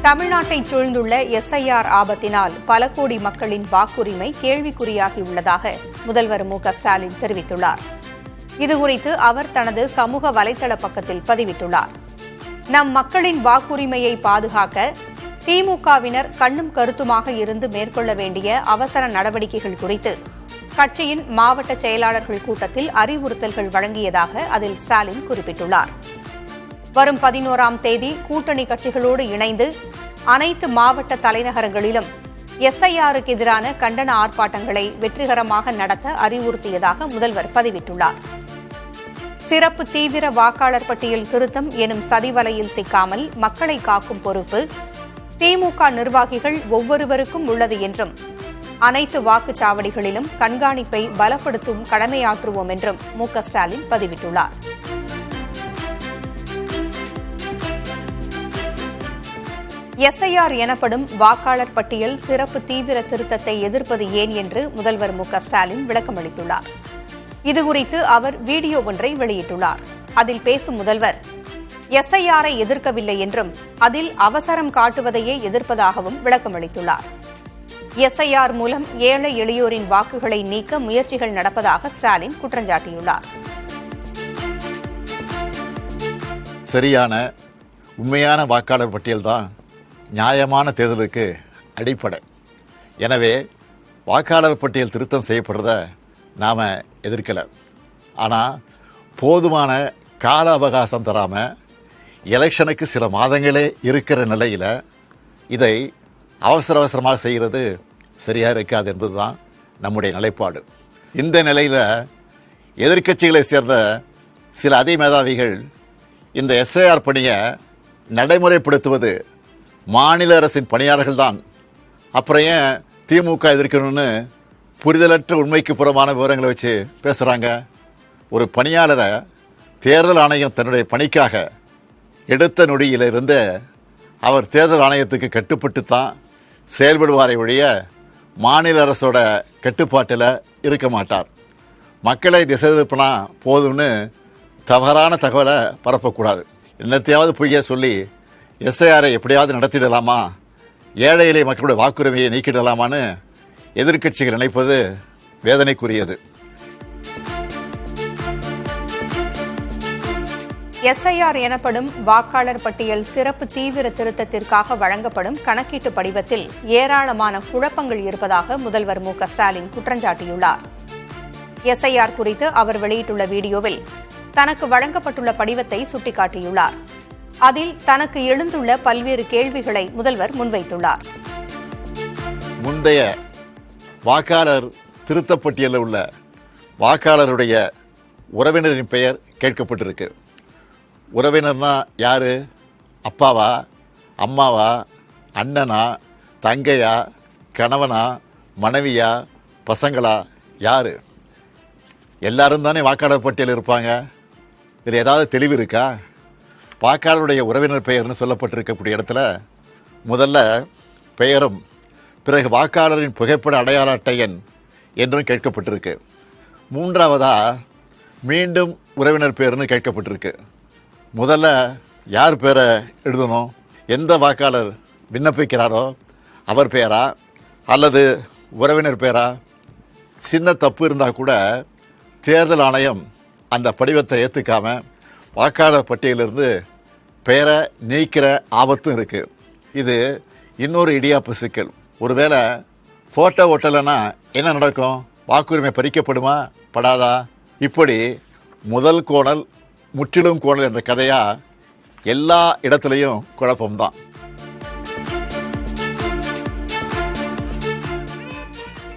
தமிழ்நாட்டைச் சூழ்ந்துள்ள எஸ்ஐஆர் ஆபத்தினால் பல கோடி மக்களின் வாக்குரிமை கேள்விக்குறியாகியுள்ளதாக முதல்வர் மு.க.ஸ்டாலின் தெரிவித்துள்ளார். இதுகுறித்து அவர் தனது சமூக வலைதள பக்கத்தில் பதிவிட்டுள்ளார். நம் மக்களின் வாக்குரிமையை பாதுகாக்க திமுகவினர் கண்ணும் கருத்துமாக இருந்து மேற்கொள்ள வேண்டிய அவசர நடவடிக்கைகள் குறித்து கட்சியின் மாவட்ட செயலாளர்கள் கூட்டத்தில் அறிவுறுத்தல்கள் வழங்கியதாக அதில் ஸ்டாலின் குறிப்பிட்டுள்ளார். வரும் 11ஆம் தேதி கூட்டணி கட்சிகளோடு இணைந்து அனைத்து மாவட்ட தலைநகரங்களிலும் எஸ்ஐஆருக்கு எதிரான கண்டன ஆர்ப்பாட்டங்களை வெற்றிகரமாக நடத்த அறிவுறுத்தியதாக முதல்வர் பதிவிட்டுள்ளார். சிறப்பு தீவிர வாக்காளர் பட்டியல் திருத்தம் எனும் சதிவலையில் சிக்காமல் மக்களை காக்கும் பொறுப்பு திமுக நிர்வாகிகள் ஒவ்வொருவருக்கும் உள்ளது என்றும் அனைத்து வாக்குச்சாவடிகளிலும் கண்காணிப்பை பலப்படுத்தும் கடமையாற்றுவோம் என்றும் மு.க.ஸ்டாலின் பதிவிட்டுள்ளார். எஸ்ஐஆர் எனப்படும் வாக்காளர் பட்டியல் சிறப்பு தீவிர திருத்தத்தை எதிர்ப்பது ஏன் என்று முதல்வர் மு.க.ஸ்டாலின் விளக்கமளித்துள்ளார். இதுகுறித்து அவர் வீடியோ ஒன்றை வெளியிட்டுள்ளார். அதில் பேசும் முதல்வர் எஸ்ஐஆரை எதிர்க்கவில்லை என்றும் அதில் அவசரம் காட்டுவதையே எதிர்ப்பதாகவும் விளக்கமளித்துள்ளார். எஸ்ஐஆர் மூலம் ஏழை எளியோரின் வாக்குகளை நீக்க முயற்சிகள் நடப்பதாக ஸ்டாலின் குற்றஞ்சாட்டியுள்ளார். சரியான உண்மையான வாக்காளர் பட்டியல்தான் நியாயமான தேர்தலுக்கு அடிப்படை. எனவே வாக்காளர் பட்டியல் திருத்தம் செய்யப்படுறத நாம் எதிர்க்கலை. ஆனால் போதுமான கால அவகாசம் தராமல் எலெக்ஷனுக்கு சில மாதங்களே இருக்கிற நிலையில் இதை அவசரமாக செய்கிறது சரியாக இருக்காது என்பது தான் நம்முடைய நிலைப்பாடு. இந்த நிலையில் எதிர்க்கட்சிகளை சேர்ந்த சில அதிமேதாவிகள் இந்த எஸ்ஐஆர் பணியை நடைமுறைப்படுத்துவது மாநில அரசின் பணியாளர்கள்தான், அப்புறம் ஏன் திமுக எதிர்க்கணும்னு புரிதலற்ற உண்மைக்கு புறமான விவரங்களை வச்சு பேசுகிறாங்க. ஒரு பணியாளரை தேர்தல் ஆணையம் தன்னுடைய பணிக்காக எடுத்த நொடியிலிருந்து அவர் தேர்தல் ஆணையத்துக்கு கட்டுப்பட்டு தான் செயல்படுவாரை ஒழிய மாநில அரசோட கட்டுப்பாட்டில் இருக்க மாட்டார். மக்களை திசை திருப்பினா போதும்னு தவறான தகவலை பரப்பக்கூடாது. என்னத்தையாவது பொய்ய சொல்லி எஸ்ஐஆரை எப்படியாவது நடத்திடலாமா, ஏழை எளிய மக்களுடைய வாக்குரிமையை நீக்கிடலாமான்னு எதிர்க்கட்சிகள் நினைப்பது வேதனைக்குரியது. எஸ்ஐஆர் எனப்படும் வாக்காளர் பட்டியல் சிறப்பு தீவிர திருத்தத்திற்காக வழங்கப்படும் கணக்கீட்டு படிவத்தில் ஏராளமான குழப்பங்கள் இருப்பதாக முதல்வர் மு.க.ஸ்டாலின் குற்றஞ்சாட்டியுள்ளார். எஸ்ஐஆர் குறித்து அவர் வெளியிட்டுள்ள வீடியோவில் தனக்கு வழங்கப்பட்டுள்ள படிவத்தை சுட்டிக்காட்டியுள்ளார். அதில் தனக்கு எழுந்துள்ள பல்வேறு கேள்விகளை முதல்வர் முன்வைத்துள்ளார். முந்தைய வாக்காளர் திருத்தப்பட்டியலில் உள்ள வாக்காளருடைய உறவினரின் பெயர் கேட்கப்பட்டிருக்கு. உறவினர்னா யாரு? அப்பாவா, அம்மாவா, அண்ணனா, தங்கையா, கணவனா, மனைவியா, பசங்களா, யாரு? எல்லாரும் தானே வாக்காளர் பட்டியல் இருப்பாங்க. இதில் ஏதாவது தெளிவு இருக்கா? வாக்காளருடைய உறவினர் பெயர்னு சொல்லப்பட்டிருக்கக்கூடிய இடத்துல முதல்ல பெயரும் பிறகு வாக்காளரின் புகைப்பட அடையாள அட்டை எண் என்றும் கேட்கப்பட்டிருக்கு. மூன்றாவதா மீண்டும் உறவினர் பெயர்னு கேட்கப்பட்டிருக்கு. முதல்ல யார் பேரை எழுதணும்? எந்த வாக்காளர் விண்ணப்பிக்கிறாரோ அவர் பெயரா அல்லது உறவினர் பெயரா? சின்ன தப்பு இருந்தால் கூட தேர்தல் ஆணையம் அந்த படிவத்தை ஏற்றுக்காம வாக்காளர் பட்டியலிருந்து பெயரை நீக்கிற ஆபத்தும் இருக்குது. இது இன்னொரு இடியாப்பு சிக்கல். ஒருவேளை ஃபோட்டோ ஒட்டலைன்னா என்ன நடக்கும்? வாக்குரிமை பறிக்கப்படுமா படாதா? இப்படி முதல் கோணல் முற்றிலும் கோணல் என்ற கதையாக எல்லா இடத்துலையும் குழப்பம்தான்.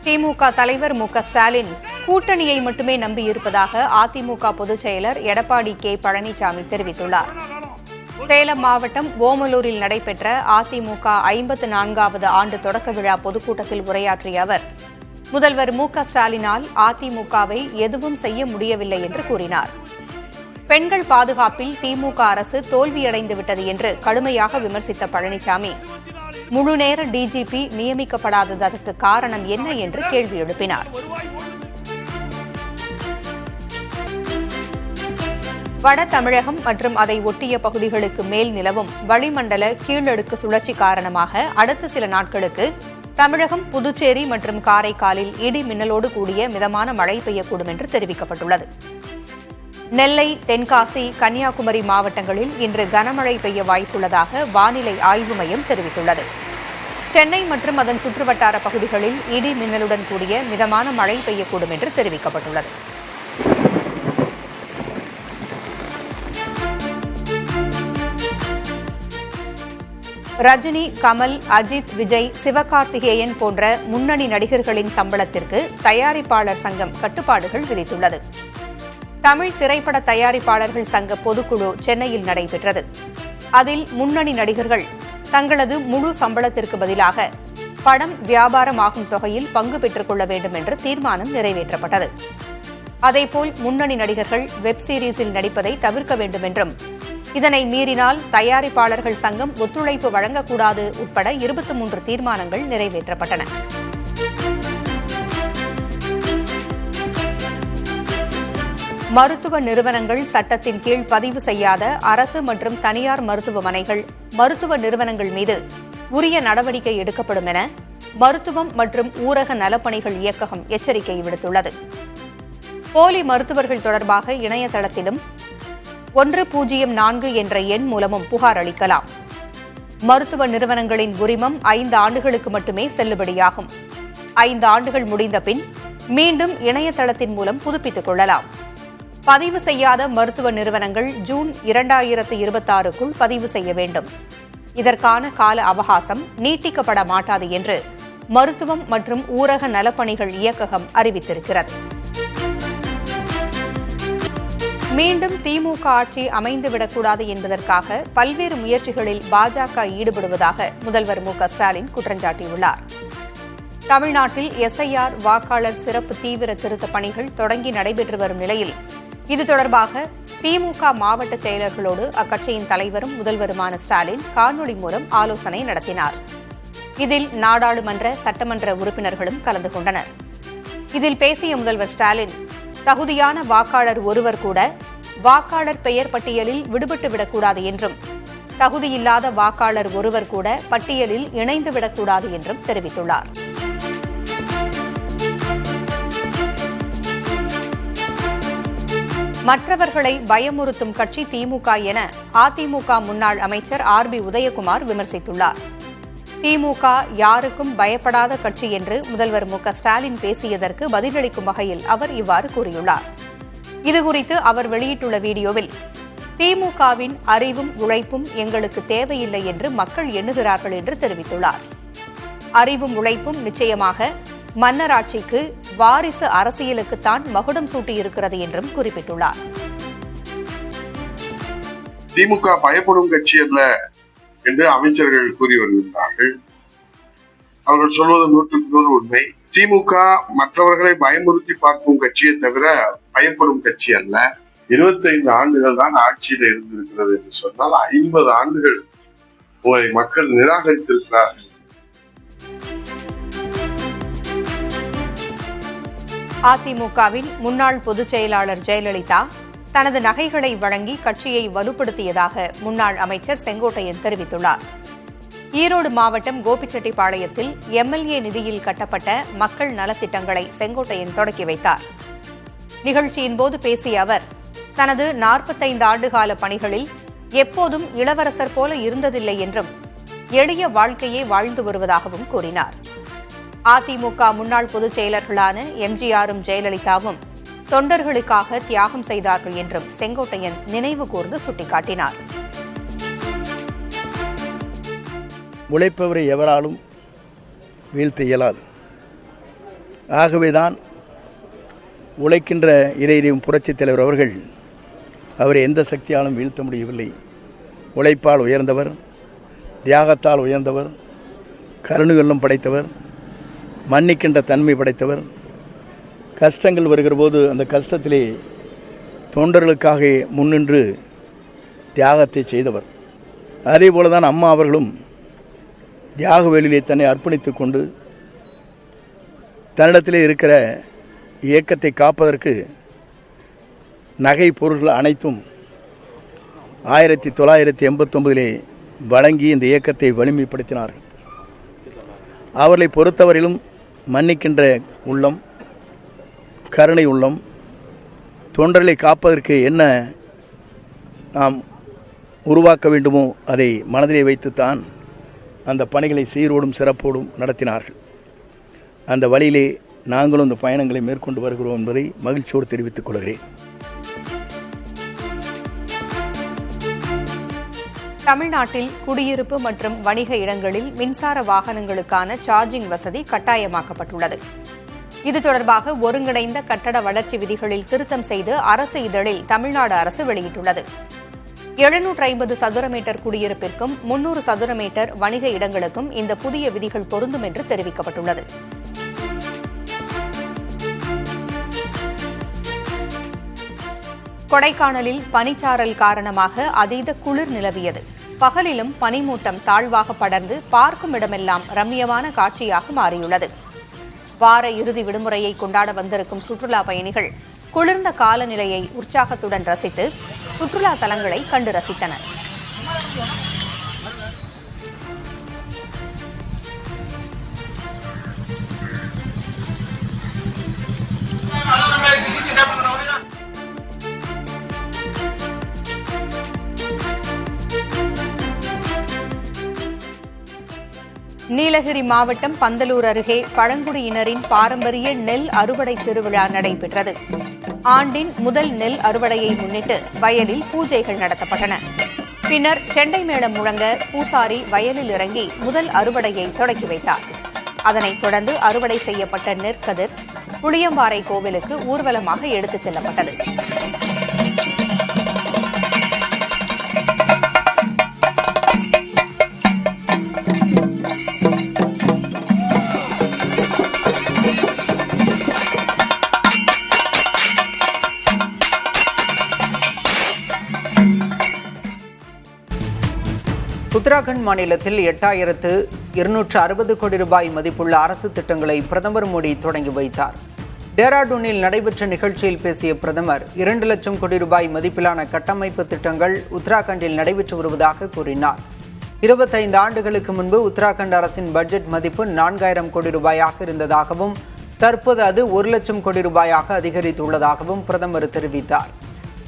திமுக தலைவர் மு.க.ஸ்டாலின் கூட்டணியை மட்டுமே நம்பியிருப்பதாக அதிமுக பொதுச் செயலர் எடப்பாடி கே. பழனிசாமி தெரிவித்துள்ளார். சேலம் மாவட்டம் ஓமலூரில் நடைபெற்ற அதிமுக 54வது ஆண்டு தொடக்க விழா பொதுக்கூட்டத்தில் உரையாற்றிய அவர் முதல்வர் மு.க.ஸ்டாலினால் அதிமுகவை எதுவும் செய்ய முடியவில்லை என்று கூறினார். பெண்கள் பாதுகாப்பில் திமுக அரசு தோல்வியடைந்து விட்டது என்று கடுமையாக விமர்சித்த பழனிசாமி முழுநேர டிஜிபி நியமிக்கப்படாததற்கு காரணம் என்ன என்று கேள்வி எழுப்பினார். வட தமிழகம் மற்றும் அதை ஒட்டிய பகுதிகளுக்கு மேல் நிலவும் வளிமண்டல கீழடுக்கு சுழற்சி காரணமாக அடுத்த சில நாட்களுக்கு தமிழகம், புதுச்சேரி மற்றும் காரைக்காலில் இடி மின்னலோடு கூடிய மிதமான மழை பெய்யக்கூடும் என்று தெரிவிக்கப்பட்டுள்ளது. நெல்லை, தென்காசி, கன்னியாகுமரி மாவட்டங்களில் இன்று கனமழை பெய்ய வாய்ப்புள்ளதாக வானிலை ஆய்வு மையம் தெரிவித்துள்ளது. சென்னை மற்றும் அதன் சுற்றுவட்டார பகுதிகளில் இடி மின்னலுடன் கூடிய மிதமான மழை பெய்யக்கூடும் என்று தெரிவிக்கப்பட்டுள்ளது. ரஜினி, கமல், அஜித், விஜய், சிவகார்த்திகேயன் போன்ற முன்னணி நடிகர்களின் சம்பளத்திற்கு தயாரிப்பாளர் சங்கம் கட்டுப்பாடுகள் விதித்துள்ளது. தமிழ் திரைப்பட தயாரிப்பாளர்கள் சங்க பொதுக்குழு சென்னையில் நடைபெற்றது. அதில் முன்னணி நடிகர்கள் தங்களது முழு சம்பளத்திற்கு பதிலாக படம் வியாபாரமாகும் தொகையில் பங்கு பெற்றுக் கொள்ள வேண்டும் என்ற தீர்மானம் நிறைவேற்றப்பட்டது. அதேபோல் முன்னணி நடிகர்கள் வெப் சீரிஸில் நடிப்பதை தவிர்க்க வேண்டும் என்றும், இதனை மீறினால் தயாரிப்பாளர்கள் சங்கம் ஒத்துழைப்பு வழங்கக்கூடாது உட்பட 23 தீர்மானங்கள் நிறைவேற்றப்பட்டன. மருத்துவ நிறுவனங்கள் சட்டத்தின் கீழ் பதிவு செய்யாத அரசு மற்றும் தனியார் மருத்துவமனைகள், மருத்துவ நிறுவனங்கள் மீது உரிய நடவடிக்கை எடுக்கப்படும் என மருத்துவம் மற்றும் ஊரக நலப்பணிகள் இயக்ககம் எச்சரிக்கை விடுத்துள்ளது. போலி மருத்துவர்கள் தொடர்பாக இணையதளத்திலும் 104 என்ற எண் மூலமும் புகார் அளிக்கலாம். மருத்துவ நிறுவனங்களின் உரிமம் 5 ஆண்டுகளுக்கு மட்டுமே செல்லுபடியாகும். 5 ஆண்டுகள் முடிந்த பின் மீண்டும் இணையதளத்தின் மூலம் புதுப்பித்துக் கொள்ளலாம். பதிவு செய்யாத மருத்துவ நிறுவனங்கள் ஜூன் 2026க்குள் பதிவு செய்ய வேண்டும். இதற்கான கால அவகாசம் நீட்டிக்கப்பட மாட்டாது என்று மருத்துவம் மற்றும் ஊரக நலப்பணிகள் இயக்ககம் அறிவித்திருக்கிறது. மீண்டும் திமுக ஆட்சி அமைந்துவிடக்கூடாது என்பதற்காக பல்வேறு முயற்சிகளில் பாஜக ஈடுபடுவதாக முதல்வர் மு.க.ஸ்டாலின் குற்றஞ்சாட்டியுள்ளார். தமிழ்நாட்டில் எஸ்ஐஆர் வாக்காளர் சிறப்பு தீவிர திருத்தப் பணிகள் தொடங்கி நடைபெற்று வரும் நிலையில் இது தொடர்பாக திமுக மாவட்ட செயலர்களோடு அக்கட்சியின் தலைவரும் முதல்வருமான ஸ்டாலின் காணொலி மூலம் ஆலோசனை நடத்தினார். இதில் நாடாளுமன்ற, சட்டமன்ற உறுப்பினர்களும் கலந்து கொண்டனர். இதில் பேசிய முதல்வர் ஸ்டாலின், தகுதியான வாக்காளர் ஒருவர் கூட வாக்காளர் பெயர் பட்டியலில் விடுபட்டுவிடக்கூடாது என்றும், தகுதியில்லாத வாக்காளர் ஒருவர் கூட பட்டியலில் இணைந்துவிடக்கூடாது என்றும் தெரிவித்துள்ளார். மற்றவர்களை பயமுறுத்தும் கட்சி திமுக என அதிமுக முன்னாள் அமைச்சர் ஆர்.பி. உதயகுமார் விமர்சித்துள்ளார். திமுக யாருக்கும் பயப்படாத கட்சி என்று முதல்வர் மு.க.ஸ்டாலின் பேசியதற்கு பதிலளிக்கும் வகையில் அவர் இவ்வாறு கூறியுள்ளார். இதுகுறித்து அவர் வெளியிட்டுள்ள வீடியோவில், திமுகவின் அறிவும் உழைப்பும் எங்களுக்கு தேவையில்லை என்று மக்கள் எண்ணுகிறார்கள் என்று தெரிவித்துள்ளார். அறிவும் உழைப்பும் நிச்சயமாக மன்னராட்சிக்கு, வாரிசு அரசியலுக்குத்தான் மகுடம் சூட்டியிருக்கிறது என்றும் குறிப்பிட்டுள்ளார். திமுக பயப்படும் கட்சி அல்ல என்று அமைச்சர்கள் கூறி வருகின்றார்கள். அவர்கள் சொல்வது 100% உண்மை. திமுக மற்றவர்களை பயமுறுத்தி பார்க்கும் கட்சியை தவிர பயப்படும் கட்சி அல்ல. 25 ஆண்டுகள் தான் ஆட்சியில் இருந்திருக்கிறது என்று சொன்னால் 50 ஆண்டுகள் உங்களை மக்கள் நிராகரித்திருக்கிறார்கள். அதிமுகவின் முன்னாள் பொதுச் செயலாளர் ஜெயலலிதா தனது நகைகளை வழங்கி கட்சியை வலுப்படுத்தியதாக முன்னாள் அமைச்சர் செங்கோட்டையன் தெரிவித்துள்ளார். ஈரோடு மாவட்டம் கோபிச்செட்டிப்பாளையத்தில் எம்எல்ஏ நிதியில் கட்டப்பட்ட மக்கள் நலத்திட்டங்களை செங்கோட்டையன் தொடக்கி வைத்தார். நிகழ்ச்சியின்போது பேசிய அவர், தனது 45 ஆண்டுகால பணிகளில் எப்போதும் இளவரசர் போல இருந்ததில்லை என்றும், எளிய வாழ்க்கையை வாழ்ந்து வருவதாகவும் கூறினார். அதிமுக முன்னாள் பொதுச் செயலர்களான எம்ஜிஆரும் ஜெயலலிதாவும் தொண்டர்களுக்காக தியாகம் செய்தார்கள் என்றும் செங்கோட்டையன் நினைவு கூர்ந்து சுட்டிக்காட்டினார். உழைப்பவரை எவராலும் வீழ்த்த இயலாது. ஆகவேதான் உழைக்கின்ற இறையும் புரட்சித் தலைவர் அவர்கள் அவரை எந்த சக்தியாலும் வீழ்த்த முடியவில்லை. உழைப்பால் உயர்ந்தவர், தியாகத்தால் உயர்ந்தவர், கருணையுள்ளம் படைத்தவர், மன்னிக்கின்ற தன்மை படைத்தவர். கஷ்டங்கள் வருகிற போது அந்த கஷ்டத்திலே தொண்டர்களுக்காக முன்னின்று தியாகத்தை செய்தவர். அதே போலதான் அம்மா அவர்களும் தியாக வேளையிலே தன்னை அர்ப்பணித்துக் கொண்டு தன்னிடத்திலே இருக்கிற இயக்கத்தை காப்பதற்கு நகை பொருள்கள் அனைத்தும் 1989 வழங்கி இந்த இயக்கத்தை வலிமைப்படுத்தினார்கள். அவர்களை பொறுத்தவரையிலும் மன்னிக்கின்ற உள்ளம், கருணை உள்ளம், தொண்டர்களை காப்பதற்கு என்ன நாம் உருவாக்க வேண்டுமோ அதை மனதிலே வைத்துத்தான் அந்த பணிகளை சீரோடும் சிறப்போடும் நடத்தினார்கள். அந்த வழியிலே நாங்களும் இந்த பயணங்களை மேற்கொண்டு வருகிறோம் என்பதை மகிழ்ச்சியோடு தெரிவித்துக் கொள்கிறேன். தமிழ்நாட்டில் குடியிருப்பு மற்றும் வணிக இடங்களில் மின்சார வாகனங்களுக்கான சார்ஜிங் வசதி கட்டாயமாக்கப்பட்டுள்ளது. இது தொடர்பாக ஒருங்கிணைந்த கட்டட வளர்ச்சி விதிகளில் திருத்தம் செய்து அரசு இதழில் தமிழ்நாடு அரசு வெளியிட்டுள்ளது. 750 சதுர மீட்டர் குடியிருப்பிற்கும் 300 சதுர மீட்டர் வணிக இடங்களுக்கும் இந்த புதிய விதிகள் பொருந்தும் என்று தெரிவிக்கப்பட்டுள்ளது. கொடைக்கானலில் பனிச்சாரல் காரணமாக அதீத குளிர் நிலவியது. பகலிலும் பனிமூட்டம் தாழ்வாக படர்ந்து பார்க்கும் இடமெல்லாம் ரம்மியமான காட்சியாக மாறியுள்ளது. வார இறுதி விடுமுறையை கொண்டாட வந்திருக்கும் சுற்றுலா பயணிகள் குளிர்ந்த காலநிலையை உற்சாகத்துடன் ரசித்து சுற்றுலா தலங்களை கண்டு ரசித்தனர். நீலகிரி மாவட்டம் பந்தலூர் அருகே பழங்குடியினரின் பாரம்பரிய நெல் அறுவடை திருவிழா நடைபெற்றது. ஆண்டின் முதல் நெல் அறுவடையை முன்னிட்டு வயலில் பூஜைகள் நடத்தப்பட்டன. பின்னர் செண்டை மேளம் முழங்க பூசாரி வயலில் இறங்கி முதல் அறுவடையை தொடக்கி வைத்தார். அதனைத் தொடர்ந்து அறுவடை செய்யப்பட்ட நெற்கதிர் புளியம்பாறை கோவிலுக்கு ஊர்வலமாக எடுத்துச் செல்லப்பட்டது. உத்தராகண்ட் மாநிலத்தில் 8,260 கோடி ரூபாய் மதிப்புள்ள அரசு திட்டங்களை பிரதமர் மோடி தொடங்கி வைத்தார். டேராடூனில் நடைபெற்ற நிகழ்ச்சியில் பேசிய பிரதமர் 2 லட்சம் கோடி ரூபாய் மதிப்பிலான கட்டமைப்பு திட்டங்கள் உத்தராகண்டில் நடைபெற்று வருவதாக கூறினார். 25 ஆண்டுகளுக்கு முன்பு உத்தராகண்ட் அரசின் பட்ஜெட் மதிப்பு 4000 கோடி ரூபாயாக இருந்ததாகவும் தற்போது அது 1 லட்சம் கோடி ரூபாயாக அதிகரித்துள்ளதாகவும் பிரதமர் தெரிவித்தார்.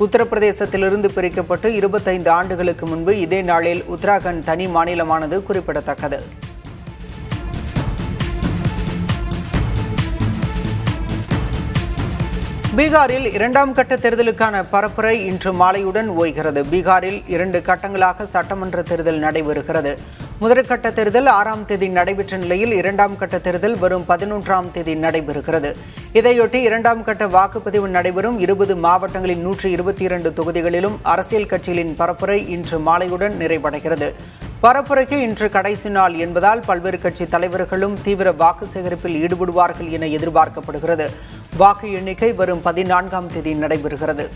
உத்தரப்பிரதேசத்திலிருந்து பிரிக்கப்பட்டு 25 ஆண்டுகளுக்கு முன்பு இதே நாளில் உத்தராகண்ட் தனி மாநிலமானது குறிப்பிடத்தக்கது. பீகாரில் 2ஆம் கட்ட தேர்தலுக்கான பரப்புரை இன்று மாலையுடன் ஓய்கிறது. பீகாரில் 2 கட்டங்களாக சட்டமன்ற தேர்தல் நடைபெறுகிறது. முதற்கட்ட தேர்தல் 6ஆம் தேதி நடைபெற்ற நிலையில் 2ஆம் கட்ட தேர்தல் வரும் 11ஆம் தேதி நடைபெறுகிறது. இதையொட்டி 2ஆம் கட்ட வாக்குப்பதிவு நடைபெறும் 20 மாவட்டங்களின் 122 தொகுதிகளிலும் அரசியல் கட்சிகளின் பரப்புரை இன்று மாலையுடன் நிறைவடைகிறது. பரப்புரைக்கு இன்று கடைசி நாள் என்பதால் பல்வேறு கட்சி தலைவர்களும் தீவிர வாக்கு சேகரிப்பில் ஈடுபடுவார்கள் என எதிர்பார்க்கப்படுகிறது. வாக்கு எண்ணிக்கை வரும் 14ஆம் தேதி நடைபெறுகிறது.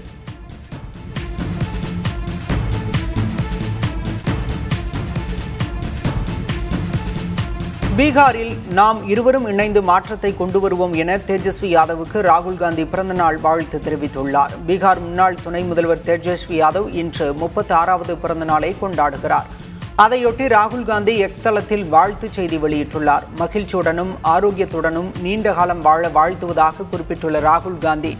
பீகாரில் நாம் இருவரும் இணைந்து மாற்றத்தை கொண்டு வருவோம் என தேஜஸ்வி யாதவுக்கு ராகுல் காந்தி பிறந்தநாள் வாழ்த்து தெரிவித்துள்ளார். பீகார் முன்னாள் துணை முதல்வர் தேஜஸ்வி யாதவ் இன்று 36வது பிறந்தநாளை கொண்டாடுகிறார். அதையொட்டி ராகுல் காந்தி எக்ஸ் தளத்தில் வாழ்த்துச் செய்தி வெளியிட்டுள்ளார். மகிழ்ச்சியுடனும் ஆரோக்கியத்துடனும் நீண்ட காலம் வாழ வாழ்த்துவதாக குறிப்பிட்டுள்ள ராகுல் காந்தி,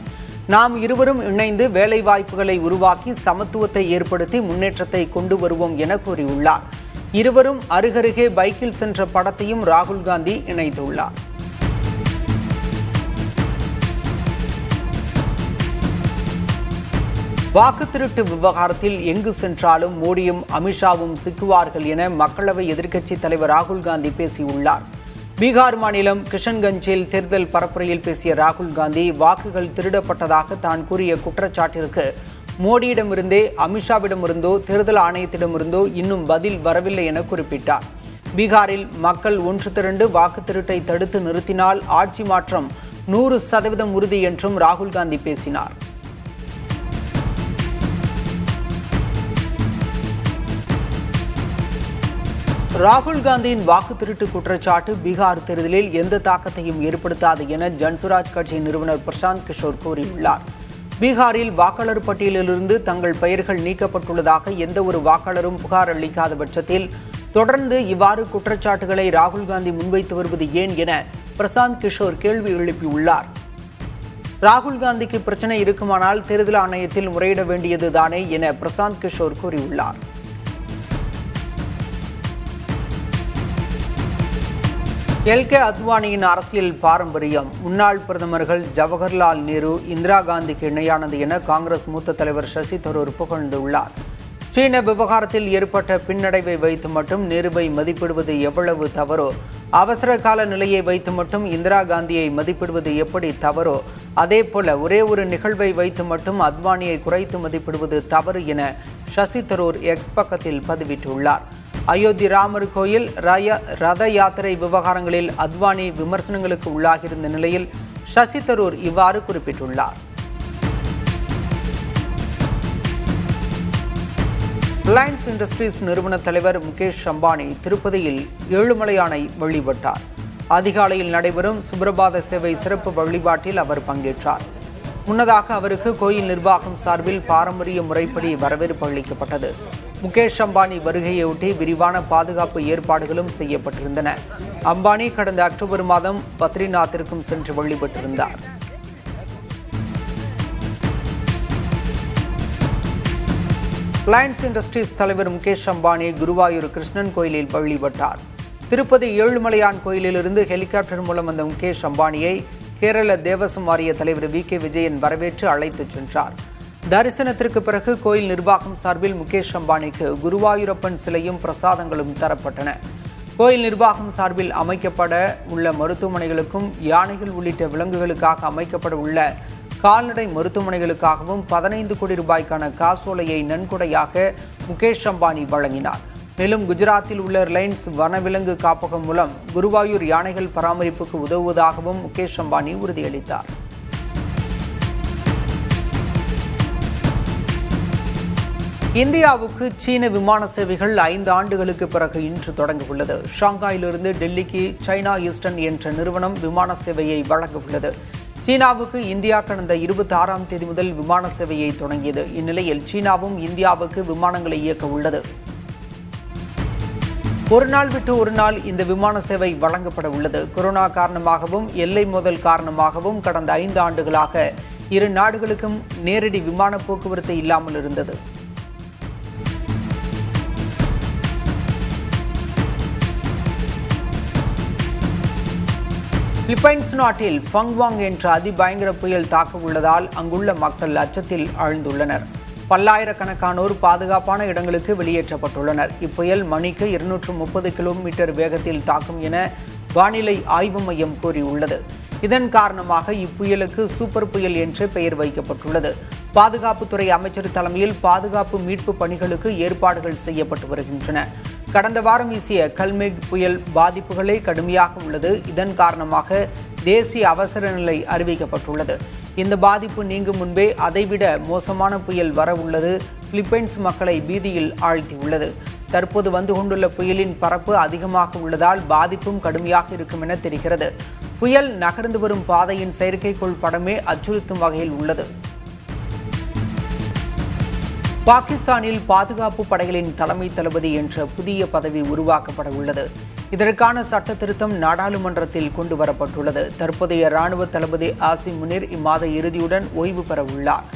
நாம் இருவரும் இணைந்து வேலை வாய்ப்புகளை உருவாக்கி சமத்துவத்தை ஏற்படுத்தி முன்னேற்றத்தை கொண்டு வருவோம் என கூறியுள்ளார். இருவரும் அருகருகே பைக்கில் சென்ற படத்தையும் ராகுல் காந்தி இணைத்துள்ளார். வாக்கு திருட்டு விவகாரத்தில் எங்கு சென்றாலும் மோடியும் அமித்ஷாவும் சிக்குவார்கள் என மக்களவை எதிர்க்கட்சித் தலைவர் ராகுல் காந்தி பேசியுள்ளார். பீகார் மாநிலம் கிஷன்கஞ்சில் தேர்தல் பரப்புரையில் பேசிய ராகுல் காந்தி, வாக்குகள் திருடப்பட்டதாக தான் கூறிய குற்றச்சாட்டிற்கு மோடியிடமிருந்தே அமித்ஷாவிடமிருந்தோ தேர்தல் ஆணையத்திடமிருந்தோ இன்னும் பதில் வரவில்லை என குறிப்பிட்டார். பீகாரில் மக்கள் ஒன்று திரண்டு வாக்கு திருட்டை தடுத்து நிறுத்தினால் ஆட்சி மாற்றம் 100% உறுதி என்றும் ராகுல் காந்தி பேசினார். ராகுல் காந்தியின் வாக்கு திருட்டு குற்றச்சாட்டு பீகார் தேர்தலில் எந்த தாக்கத்தையும் ஏற்படுத்தாது என ஜன்சுராஜ் கட்சி நிறுவனர் பிரசாந்த் கிஷோர் கூறியுள்ளார். பீகாரில் வாக்காளர் பட்டியலிலிருந்து தங்கள் பெயர்கள் நீக்கப்பட்டுள்ளதாக எந்த ஒரு வாக்காளரும் புகார் அளிக்காத பட்சத்தில் தொடர்ந்து இவ்வாறு குற்றச்சாட்டுகளை ராகுல் காந்தி முன்வைத்து வருவது ஏன் என பிரசாந்த் கிஷோர் கேள்வி எழுப்பியுள்ளார். ராகுல் காந்திக்கு பிரச்சனை இருக்குமானால் தேர்தல் ஆணையத்தில் முறையிட வேண்டியதுதானே என பிரசாந்த் கிஷோர் கூறியுள்ளார். எல்கே அத்வானியின் அரசியல் பாரம்பரியம் முன்னாள் பிரதமர்கள் ஜவஹர்லால் நேரு, இந்திரா காந்திக்கு இணையானது என காங்கிரஸ் மூத்த தலைவர் சசி தரூர் புகழ்ந்துள்ளார். சீன விவகாரத்தில் ஏற்பட்ட பின்னடைவை வைத்து மட்டும் நேருவை மதிப்பிடுவது எவ்வளவு தவறோ, அவசர கால நிலையை வைத்து மட்டும் இந்திரா காந்தியை மதிப்பிடுவது எப்படி தவறோ, அதேபோல ஒரே ஒரு நிகழ்வை வைத்து மட்டும் அத்வானியை குறைத்து மதிப்பிடுவது தவறு என சசி தரூர் எக்ஸ் பக்கத்தில் பதிவிட்டுள்ளார். அயோத்தி ராமர் கோயில் ரத யாத்திரை விவகாரங்களில் அத்வானி விமர்சனங்களுக்கு உள்ளாகியிருந்த நிலையில் சசி தரூர் இவ்வாறு குறிப்பிட்டுள்ளார். ரிலையன்ஸ் இண்டஸ்ட்ரீஸ் நிறுவன தலைவர் முகேஷ் அம்பானி திருப்பதியில் ஏழுமலையானை வழிபட்டார். அதிகாலையில் நடைபெறும் சுப்ரபாத சேவை சிறப்பு வழிபாட்டில் அவர் பங்கேற்றார். முன்னதாக அவருக்கு கோயில் நிர்வாகம் சார்பில் பாரம்பரிய முறைப்படி வரவேற்பு அளிக்கப்பட்டது. முகேஷ் அம்பானி வருகையொட்டி விரிவான பாதுகாப்பு ஏற்பாடுகளும் செய்யப்பட்டிருந்தன. அம்பானி கடந்த அக்டோபர் மாதம் பத்ரிநாத்திற்கும் சென்று வழிபட்டிருந்தார். ரிலையன்ஸ் இண்டஸ்ட்ரீஸ் தலைவர் முகேஷ் அம்பானி குருவாயூர் கிருஷ்ணன் கோயிலில் வழிபட்டார். திருப்பதி ஏழுமலையான் கோயிலிலிருந்து ஹெலிகாப்டர் மூலம் வந்த முகேஷ் அம்பானியை கேரள தேவசம் வாரிய தலைவர் வி.கே. விஜயன் வரவேற்று அழைத்துச் சென்றார். தரிசனத்திற்கு பிறகு கோயில் நிர்வாகம் சார்பில் முகேஷ் அம்பானிக்கு குருவாயூரப்பன் சிலையும் பிரசாதங்களும் தரப்பட்டன. கோயில் நிர்வாகம் சார்பில் அமைக்கப்பட உள்ள மருத்துவமனைகளுக்கும் யானைகள் உள்ளிட்ட விலங்குகளுக்காக அமைக்கப்பட உள்ள கால்நடை மருத்துவமனைகளுக்காகவும் 15 கோடி ரூபாய்க்கான காசோலையை நன்கொடையாக முகேஷ் அம்பானி வழங்கினார். மேலும் குஜராத்தில் உள்ள ரிலையன்ஸ் வனவிலங்கு காப்பகம் மூலம் குருவாயூர் யானைகள் பராமரிப்புக்கு உதவுவதாகவும் முகேஷ் அம்பானி உறுதியளித்தார். இந்தியாவுக்கு சீன விமான சேவைகள் 5 ஆண்டுகளுக்கு பிறகு இன்று தொடங்க உள்ளது. ஷாங்காயிலிருந்து டெல்லிக்கு சைனா ஈஸ்டர்ன் என்ற நிறுவனம் விமான சேவையை வழங்க உள்ளது. சீனாவுக்கு இந்தியா கடந்த 26ஆம் தேதி முதல் விமான சேவையை தொடங்கியது. இந்நிலையில் சீனாவும் இந்தியாவுக்கு விமானங்களை இயக்க உள்ளது. ஒரு நாள் விட்டு ஒரு நாள் இந்த விமான சேவை வழங்கப்பட உள்ளது. கொரோனா காரணமாகவும் எல்லை மோதல் காரணமாகவும் கடந்த 5 ஆண்டுகளாக இரு நாடுகளுக்கும் நேரடி விமான போக்குவரத்து இல்லாமல் இருந்தது. பிலிப்பைன்ஸ் நாட்டில் ஃபங்வாங் என்ற அதிபயங்கர புயல் தாக்க உள்ளதால் அங்குள்ள மக்கள் அச்சத்தில் ஆழ்ந்துள்ளனர். பல்லாயிரக்கணக்கானோர் பாதுகாப்பான இடங்களுக்கு வெளியேற்றப்பட்டுள்ளனர். இப்புயல் மணிக்கு 230 கிலோமீட்டர் வேகத்தில் தாக்கும் என வானிலை ஆய்வு மையம் கூறியுள்ளது. இதன் காரணமாக இப்புயலுக்கு சூப்பர் புயல் என்று பெயர் வைக்கப்பட்டுள்ளது. பாதுகாப்புத்துறை அமைச்சர் தலைமையில் பாதுகாப்பு மீட்பு பணிகளுக்கு ஏற்பாடுகள் செய்யப்பட்டு வருகின்றன. கடந்த வாரம் வீசிய கல்மேக் புயல் பாதிப்புகளே கடுமையாக உள்ளது. இதன் காரணமாக தேசிய அவசர நிலை அறிவிக்கப்பட்டுள்ளது. இந்த பாதிப்பு நீங்கும் முன்பே அதைவிட மோசமான புயல் வர உள்ளது. பிலிப்பைன்ஸ் மக்களை பீதியில் ஆழ்த்தியுள்ளது. தற்போது வந்து கொண்டுள்ள புயலின் பரப்பு அதிகமாக உள்ளதால் பாதிப்பும் கடுமையாக இருக்கும் என தெரிகிறது. புயல் நகர்ந்து வரும் பாதையின் செயற்கைக்கோள் படமே அச்சுறுத்தும் வகையில் உள்ளது. பாகிஸ்தானில் பாதுகாப்பு படைகளின் தலைமை தளபதி என்ற புதிய பதவி உருவாக்கப்பட உள்ளது. இதற்கான சட்ட திருத்தம் நாடாளுமன்றத்தில் கொண்டு வரப்பட்டுள்ளது. தற்போதைய ராணுவ தளபதி ஆசிம் முனிர் இம்மாத இறுதியுடன் ஓய்வு பெற உள்ளார்.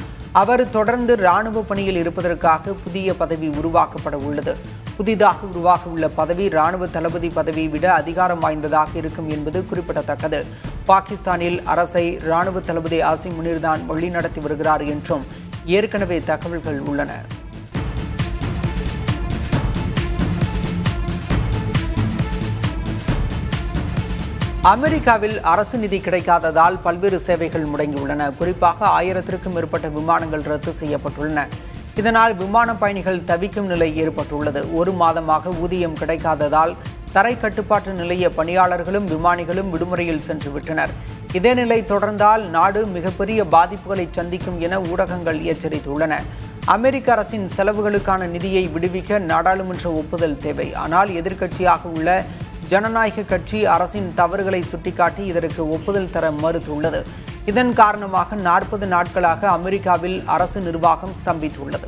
அவர் தொடர்ந்து ராணுவ பணியில் இருப்பதற்காக புதிய பதவி உருவாக்கப்பட உள்ளது. புதிதாக உருவாக உள்ள பதவி ராணுவ தளபதி பதவியை விட அதிகாரம் வாய்ந்ததாக இருக்கும் என்பது குறிப்பிடத்தக்கது. பாகிஸ்தானில் அரசை ராணுவ தளபதி ஆசிம் முனிர் தான் வழிநடத்தி வருகிறார் என்றும் ஏற்கனவே தகவல்கள் உள்ளன. அமெரிக்காவில் அரசு நிதி கிடைக்காததால் பல்வேறு சேவைகள் முடங்கியுள்ளன. குறிப்பாக 1000க்கும் மேற்பட்ட விமானங்கள் ரத்து செய்யப்பட்டுள்ளன. இதனால் விமான பயணிகள் தவிக்கும் நிலை ஏற்பட்டுள்ளது. 1 மாதமாக ஊதியம் கிடைக்காததால் தரை கட்டுப்பாட்டு நிலைய பணியாளர்களும் விமானிகளும் விடுமுறையில் சென்று விட்டனர். இதே நிலை தொடர்ந்தால் நாடு மிகப்பெரிய பாதிப்புகளை சந்திக்கும் என ஊடகங்கள் எச்சரித்துள்ளன. அமெரிக்க அரசின் செலவுகளுக்கான நிதியை விடுவிக்க நாடாளுமன்ற ஒப்புதல் தேவை. ஆனால் எதிர்க்கட்சியாக உள்ள ஜனநாயக கட்சி அரசின் தவறுகளை சுட்டிக்காட்டி இதற்கு ஒப்புதல் தர மறுத்துள்ளது. இதன் காரணமாக 40 நாட்களாக அமெரிக்காவில் அரசு நிர்வாகம் ஸ்தம்பித்துள்ளது.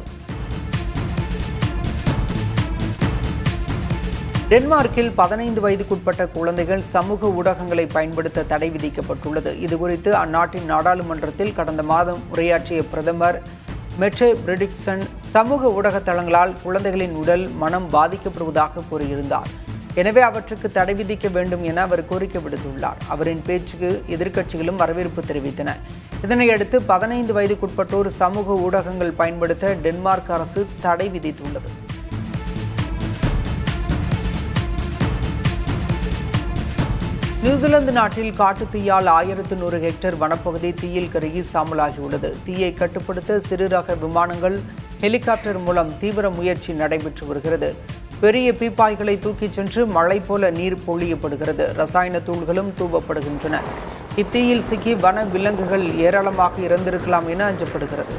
டென்மார்க்கில் 15 வயதுக்குட்பட்ட குழந்தைகள் சமூக ஊடகங்களை பயன்படுத்த தடை விதிக்கப்பட்டுள்ளது. இதுகுறித்து அந்நாட்டின் நாடாளுமன்றத்தில் கடந்த மாதம் உரையாற்றிய பிரதமர் மெட்டே பிரெடிக்சன் சமூக ஊடக தளங்களால் குழந்தைகளின் உடல் மனம் பாதிக்கப்படுவதாக கூறியிருந்தார். எனவே அவற்றுக்கு தடை விதிக்க வேண்டும் என அவர் கோரிக்கை விடுத்துள்ளார். அவரின் பேச்சுக்கு எதிர்க்கட்சிகளும் வரவேற்பு தெரிவித்தன. இதனையடுத்து 15 வயதுக்குட்பட்டோர் சமூக ஊடகங்கள் பயன்படுத்த டென்மார்க் அரசு தடை விதித்துள்ளது. நியூசிலாந்து நாட்டில் காட்டுத்தீயால் 1100 ஹெக்டேர் வனப்பகுதி தீயில் கருகி சாம்பலாகியுள்ளது. தீயை கட்டுப்படுத்த சிறு ரக விமானங்கள், ஹெலிகாப்டர் மூலம் தீவிர முயற்சி நடைபெற்று வருகிறது. பெரிய பீப்பாய்களை தூக்கிச் சென்று மழை போல நீர் பொழியப்படுகிறது. ரசாயன தூள்களும் தூவப்படுகின்றன. இத்தீயில் சிக்கி வன விலங்குகள் ஏராளமாக இறந்திருக்கலாம் என அஞ்சப்படுகிறது.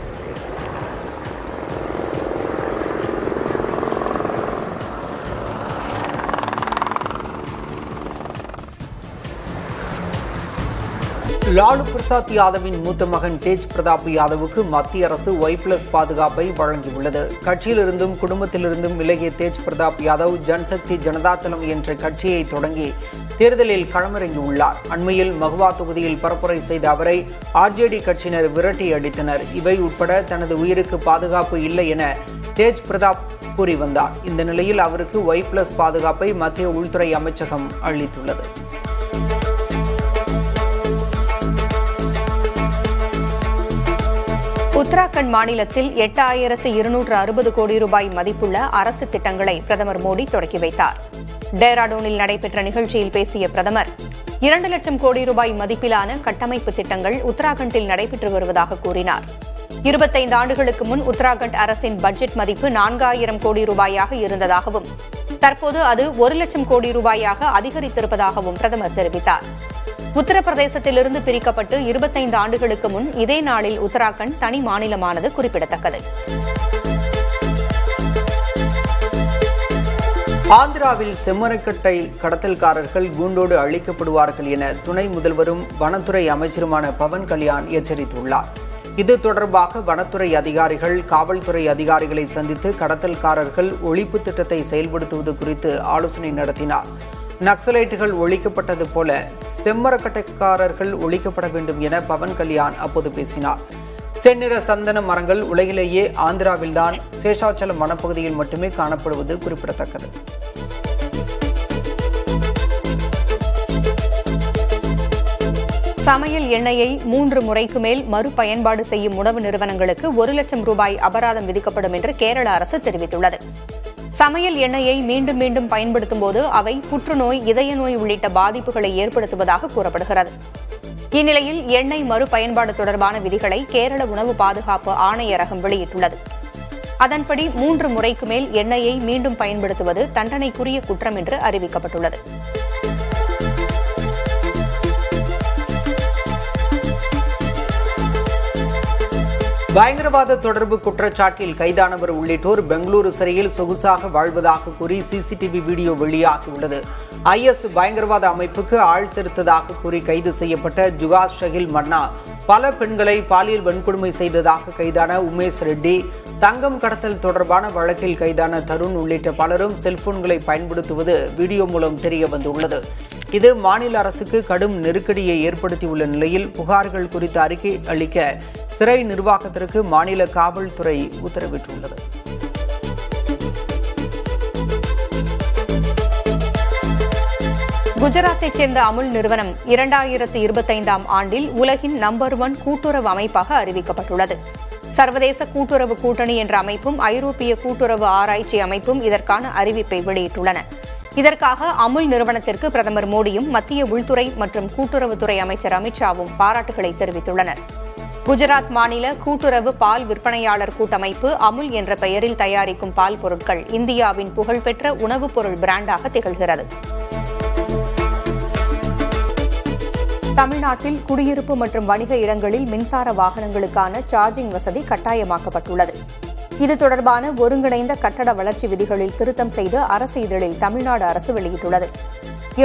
லாலு பிரசாத் யாதவின் மூத்த மகன் தேஜ் பிரதாப் யாதவுக்கு மத்திய அரசு Y+ பாதுகாப்பை வழங்கியுள்ளது. கட்சியிலிருந்தும் குடும்பத்திலிருந்தும் விலகிய தேஜ் பிரதாப் யாதவ் ஜன்சக்தி ஜனதாதளம் என்ற கட்சியை தொடங்கி தேர்தலில் களமிறங்கியுள்ளார். அண்மையில் மகுவா தொகுதியில் பரப்புரை செய்த அவரை RJD கட்சியினர் விரட்டி அடித்தனர். இவை உட்பட தனது உயிருக்கு பாதுகாப்பு இல்லை என தேஜ் பிரதாப் கூறி வந்தார். இந்த நிலையில் அவருக்கு Y+ பாதுகாப்பை மத்திய உள்துறை அமைச்சகம் அளித்துள்ளது. உத்தராகண்ட் மாநிலத்தில் 8260 கோடி ரூபாய் மதிப்புள்ள அரசு திட்டங்களை பிரதமர் மோடி தொடக்கி வைத்தார். டேராடூனில் நடைபெற்ற நிகழ்ச்சியில் பேசிய பிரதமர் 2 லட்சம் கோடி ரூபாய் மதிப்பிலான கட்டமைப்பு திட்டங்கள் உத்தராகண்டில் நடைபெற்று வருவதாக கூறினார். 25 ஆண்டுகளுக்கு முன் உத்தராகண்ட் அரசின் பட்ஜெட் மதிப்பு 4000 கோடி ரூபாயாக இருந்ததாகவும் தற்போது அது 1 லட்சம் கோடி ரூபாயாக அதிகரித்திருப்பதாகவும் பிரதமர் தெரிவித்தார். உத்தரப்பிரதேசத்திலிருந்து பிரிக்கப்பட்டு 25 ஆண்டுகளுக்கு முன் இதே நாளில் உத்தராகண்ட் தனி மாநிலமானது குறிப்பிடத்தக்கது. ஆந்திராவில் செம்மரக்கட்டை கடத்தல்காரர்கள் கூண்டோடு அழிக்கப்படுவார்கள் என துணை முதல்வரும் வனத்துறை அமைச்சருமான பவன் கல்யாண் எச்சரித்துள்ளார். இது தொடர்பாக வனத்துறை அதிகாரிகள், காவல்துறை அதிகாரிகளை சந்தித்து கடத்தல்காரர்கள் ஒழிப்பு திட்டத்தை செயல்படுத்துவது குறித்து ஆலோசனை நடத்தினார். நக்சலைட்டுகள் ஒழிக்கப்பட்டது போல செம்மரக்கட்டைக்காரர்கள் ஒழிக்கப்பட வேண்டும் என பவன் கல்யாண் அப்போது பேசினார். செந்நிற சந்தன மரங்கள் உலகிலேயே ஆந்திராவில்தான் சேஷாச்சலம் வனப்பகுதியில் மட்டுமே காணப்படுவது குறிப்பிடத்தக்கது. சமையல் எண்ணெயை 3 முறைக்கு மேல் மறுபயன்பாடு செய்யும் உணவு நிறுவனங்களுக்கு 1 லட்சம் ரூபாய் அபராதம் விதிக்கப்படும் என்று கேரள அரசு தெரிவித்துள்ளது. சமையல் எண்ணெயை மீண்டும் மீண்டும் பயன்படுத்தும் போது அவை புற்றுநோய், இதய நோய் உள்ளிட்ட பாதிப்புகளை ஏற்படுத்துவதாக கூறப்படுகிறது. இந்நிலையில் எண்ணெய் மறுபயன்பாடு தொடர்பான விதிகளை கேரள உணவு பாதுகாப்பு ஆணையரகம் வெளியிட்டுள்ளது. அதன்படி 3 முறைக்கு மேல் எண்ணெயை மீண்டும் பயன்படுத்துவது தண்டனைக்குரிய குற்றம் என்று அறிவிக்கப்பட்டுள்ளது. பயங்கரவாத தொடர்பு குற்றச்சாட்டில் கைதானவர் உள்ளிட்டோர் பெங்களூரு சிறையில் சொகுசாக வாழ்வதாக கூறி சிசிடிவி வீடியோ வெளியாகியுள்ளது. IS பயங்கரவாத அமைப்புக்கு ஆள் செலுத்ததாக கூறி கைது செய்யப்பட்ட ஜுகாஸ் ஷகில் மன்னா பல பெண்களை பாலியல் வன்கொடுமை செய்ததாக கைதான உமேஷ் ரெட்டி, தங்கம் கடத்தல் தொடர்பான வழக்கில் கைதான தருண் உள்ளிட்ட பலரும் செல்போன்களை பயன்படுத்துவது வீடியோ மூலம் தெரிய வந்துள்ளது. இது மாநில அரசுக்கு கடும் நெருக்கடியை ஏற்படுத்தியுள்ள நிலையில் புகார்கள் குறித்து அறிக்கை அளிக்க சிறை நிர்வாகத்திற்கு மாநில காவல்துறை உத்தரவிட்டுள்ளது. குஜராத்தைச் சேர்ந்த அமுல் நிறுவனம் 2025ஆம் ஆண்டில் உலகின் நம்பர் 1 கூட்டுறவு அமைப்பாக அறிவிக்கப்பட்டுள்ளது. சர்வதேச கூட்டுறவு கூட்டணி என்ற அமைப்பும் ஐரோப்பிய கூட்டுறவு ஆராய்ச்சி அமைப்பும் இதற்கான அறிவிப்பை வெளியிட்டுள்ளன. இதற்காக அமுல் நிறுவனத்திற்கு பிரதமர் மோடியும் மத்திய உள்துறை மற்றும் கூட்டுறவுத்துறை அமைச்சர் அமித்ஷாவும் பாராட்டுகளை தெரிவித்துள்ளனர். குஜராத் மாநில கூட்டுறவு பால் விற்பனையாளர் கூட்டமைப்பு அமுல் என்ற பெயரில் தயாரிக்கும் பால் பொருட்கள் இந்தியாவின் புகழ்பெற்ற உணவுப் பொருள் பிராண்டாக திகழ்கிறது. தமிழ்நாட்டில் குடியிருப்பு மற்றும் வணிக இடங்களில் மின்சார வாகனங்களுக்கான சார்ஜிங் வசதி கட்டாயமாக்கப்பட்டுள்ளது. இது தொடர்பான ஒருங்கிணைந்த கட்டட வளர்ச்சி விதிகளில் திருத்தம் செய்து அரசு இதழில் தமிழ்நாடு அரசு வெளியிட்டுள்ளது.